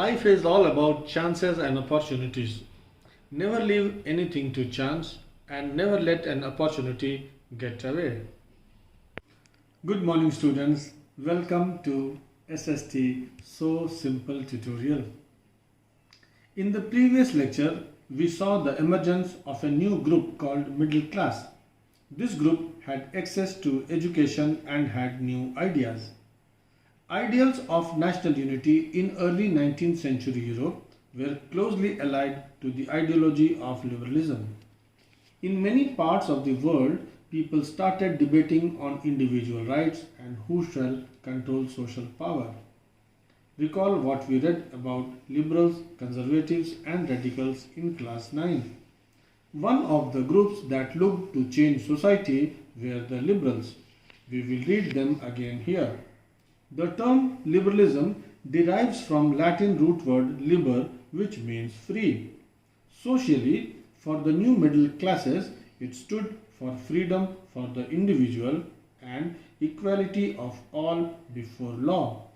Life is all about chances and opportunities. Never leave anything to chance and never let an opportunity get away. Good morning, students. Welcome to SST So Simple tutorial. In the previous lecture, we saw the emergence of a new group called middle class. This group had access to education and had new ideas. Ideals of national unity in early 19th century Europe were closely allied to the ideology of liberalism. In many parts of the world, people started debating on individual rights and who shall control social power. Recall what we read about liberals, conservatives, and radicals in class 9. One of the groups that looked to change society were the liberals. We will read them again here. The term liberalism derives from Latin root word liber, which means free. Socially, for the new middle classes, it stood for freedom for the individual and equality of all before law.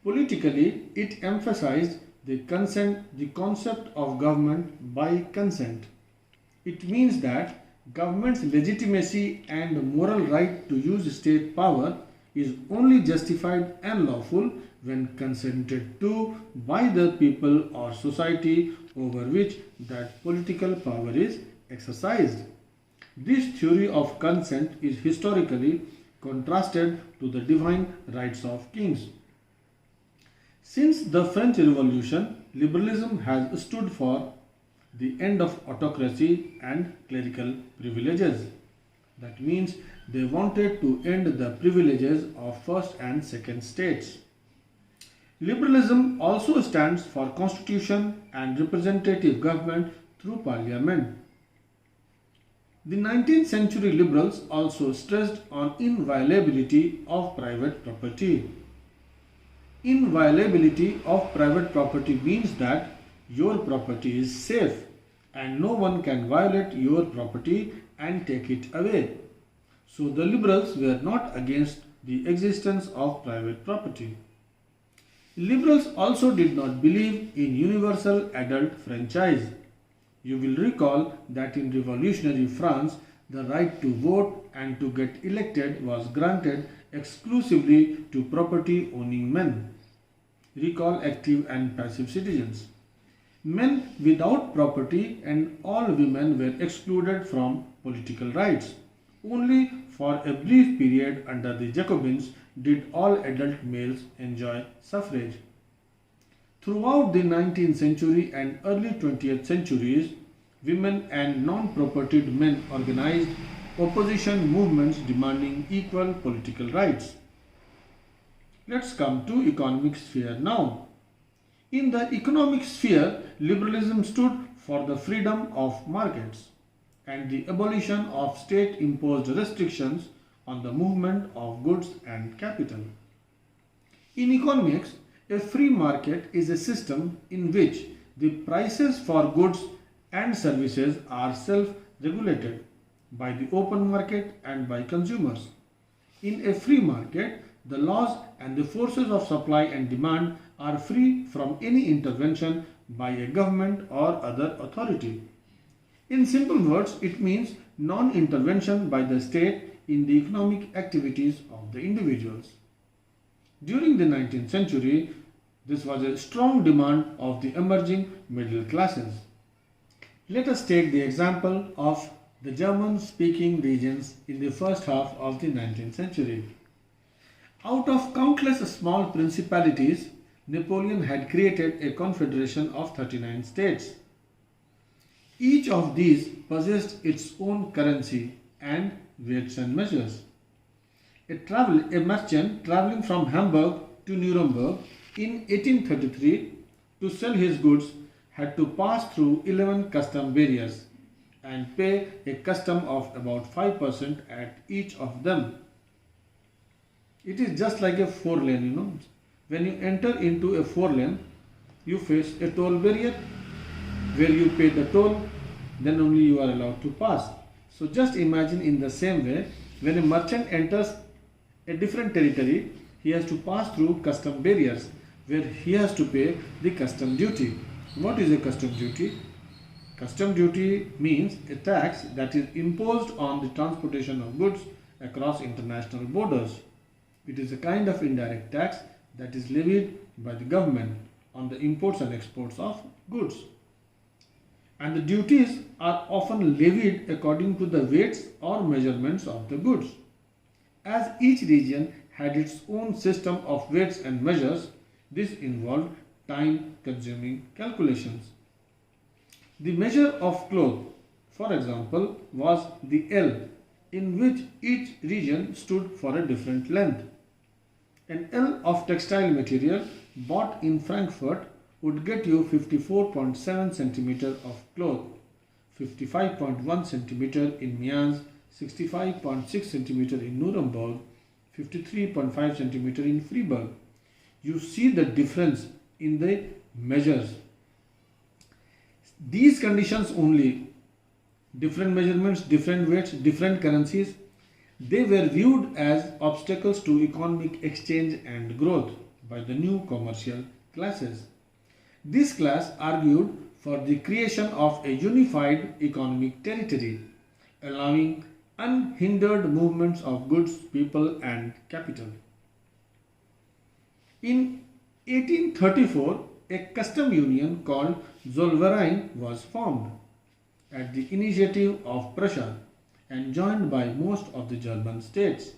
Politically, it emphasized the concept of government by consent. It means that government's legitimacy and moral right to use state power is only justified and lawful when consented to by the people or society over which that political power is exercised. This theory of consent is historically contrasted to the divine rights of kings. Since the French Revolution, liberalism has stood for the end of autocracy and clerical privileges. That means they wanted to end the privileges of first and second states. Liberalism also stands for constitution and representative government through parliament. The 19th century liberals also stressed on inviolability of private property. Inviolability of private property means that your property is safe and no one can violate your property and take it away. So the liberals were not against the existence of private property. Liberals also did not believe in universal adult franchise. You will recall that in revolutionary France, the right to vote and to get elected was granted exclusively to property owning men. Recall active and passive citizens. Men without property and all women were excluded from political rights. Only for a brief period under the Jacobins did all adult males enjoy suffrage. Throughout the 19th century and early 20th centuries, women and non-propertied men organized opposition movements demanding equal political rights. Let's come to economic sphere now. In the economic sphere, liberalism stood for the freedom of markets and the abolition of state-imposed restrictions on the movement of goods and capital. In economics, a free market is a system in which the prices for goods and services are self-regulated by the open market and by consumers. In a free market, the laws and the forces of supply and demand are free from any intervention by a government or other authority. In simple words, it means non-intervention by the state in the economic activities of the individuals. During the 19th century, this was a strong demand of the emerging middle classes. Let us take the example of the German-speaking regions in the first half of the 19th century. Out of countless small principalities, Napoleon had created a confederation of 39 states. Each of these possessed its own currency and weights and measures. A merchant traveling from Hamburg to Nuremberg in 1833 to sell his goods had to pass through 11 custom barriers and pay a custom of about 5% at each of them. It is just like a 4-lane, When you enter into a 4-lane, you face a toll barrier where you pay the toll, then only you are allowed to pass. So just imagine in the same way, when a merchant enters a different territory, he has to pass through custom barriers. where he has to pay the custom duty. What is a custom duty? Custom duty means a tax that is imposed on the transportation of goods across international borders. It is a kind of indirect tax that is levied by the government on the imports and exports of goods. And the duties are often levied according to the weights or measurements of the goods. As each region had its own system of weights and measures, this involved time-consuming calculations. The measure of cloth, for example, was the L, in which each region stood for a different length. An L of textile material bought in Frankfurt would get you 54.7 centimeter of cloth, 55.1 centimeter in Mayence, 65.6 centimeter in Nuremberg, 53.5 centimeter in Freiburg. You see the difference in the measures. These conditions only, different measurements, different weights, different currencies, they were viewed as obstacles to economic exchange and growth by the new commercial classes. This class argued for the creation of a unified economic territory, allowing unhindered movements of goods, people and capital. In 1834, a custom union called Zollverein was formed at the initiative of Prussia and joined by most of the German states.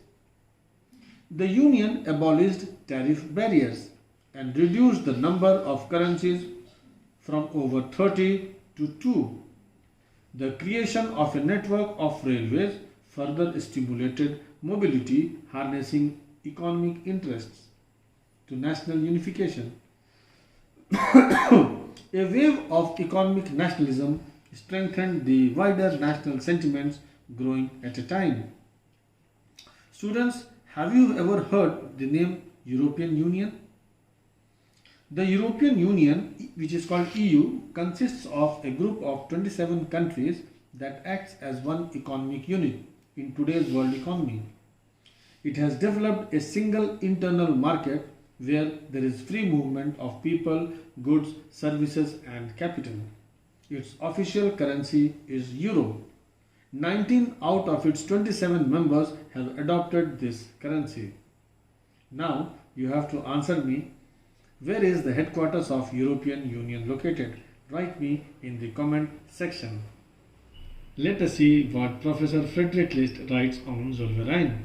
The union abolished tariff barriers and reduced the number of currencies from over 30 to 2. The creation of a network of railways further stimulated mobility, harnessing economic interests to national unification. A wave of economic nationalism strengthened the wider national sentiments growing at a time. Students, have you ever heard the name European Union? The European Union, which is called EU, consists of a group of 27 countries that acts as one economic unit in today's world economy. It has developed a single internal market where there is free movement of people, goods, services and capital. Its official currency is euro. 19 out of its 27 members have adopted this currency. Now you have to answer me, where is the headquarters of European Union located? Write me in the comment section. Let us see what Professor Friedrich List writes on Zollverein.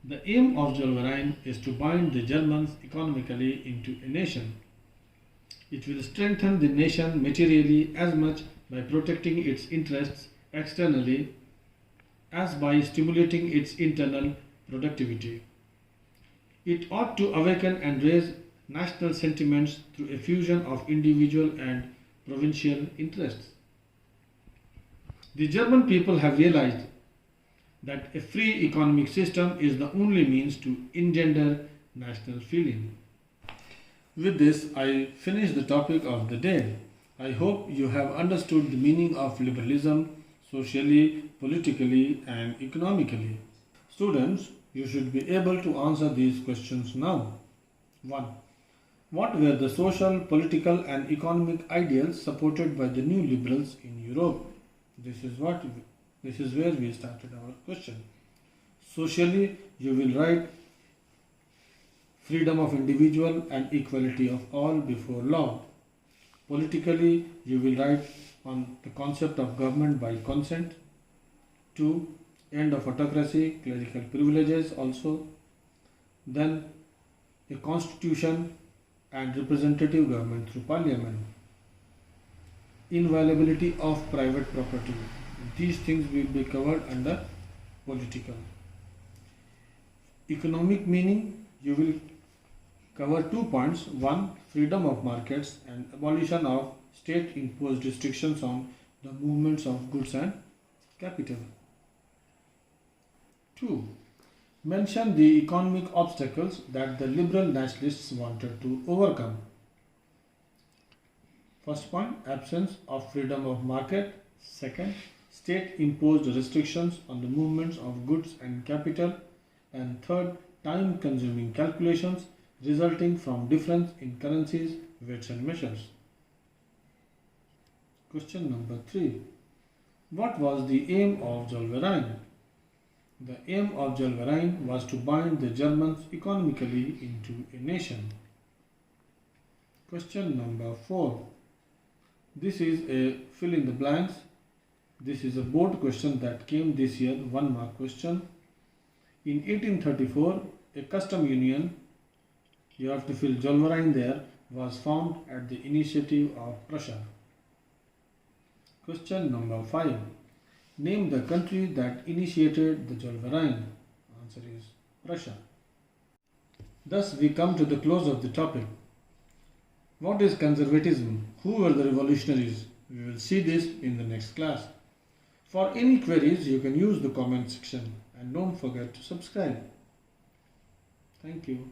The aim of Zollverein is to bind the Germans economically into a nation. It will strengthen the nation materially as much by protecting its interests externally as by stimulating its internal productivity. It ought to awaken and raise national sentiments through a fusion of individual and provincial interests. The German people have realized that a free economic system is the only means to engender national feeling. With this, I finish the topic of the day. I hope you have understood the meaning of liberalism socially, politically and economically. Students, you should be able to answer these questions now. 1. What were the social, political and economic ideals supported by the new liberals in Europe? This is where we started our question. Socially, you will write freedom of individual and equality of all before law. Politically, you will write on the concept of government by consent. 2. End of autocracy, clerical privileges also. Then a constitution and representative government through parliament. Inviolability of private property. These things will be covered under political. Economic meaning, you will cover 2 points. 1. Freedom of markets and abolition of state-imposed restrictions on the movements of goods and capital. 2. Mention the economic obstacles that the liberal nationalists wanted to overcome. First point, absence of freedom of market. Second, state-imposed restrictions on the movements of goods and capital. And third, time-consuming calculations resulting from difference in currencies, weights and measures. Question number 3. What was the aim of Zollverein? The aim of Zollverein was to bind the Germans economically into a nation. Question number 4. This is a fill in the blanks. This is a board question that came this year, 1 mark question. In 1834, a custom union, you have to fill Zollverein there, was formed at the initiative of Prussia. Question number 5. Name the country that initiated the Zollverein. Answer is Prussia. Thus we come to the close of the topic. What is conservatism? Who were the revolutionaries? We will see this in the next class. For any queries, you can use the comment section and don't forget to subscribe. Thank you.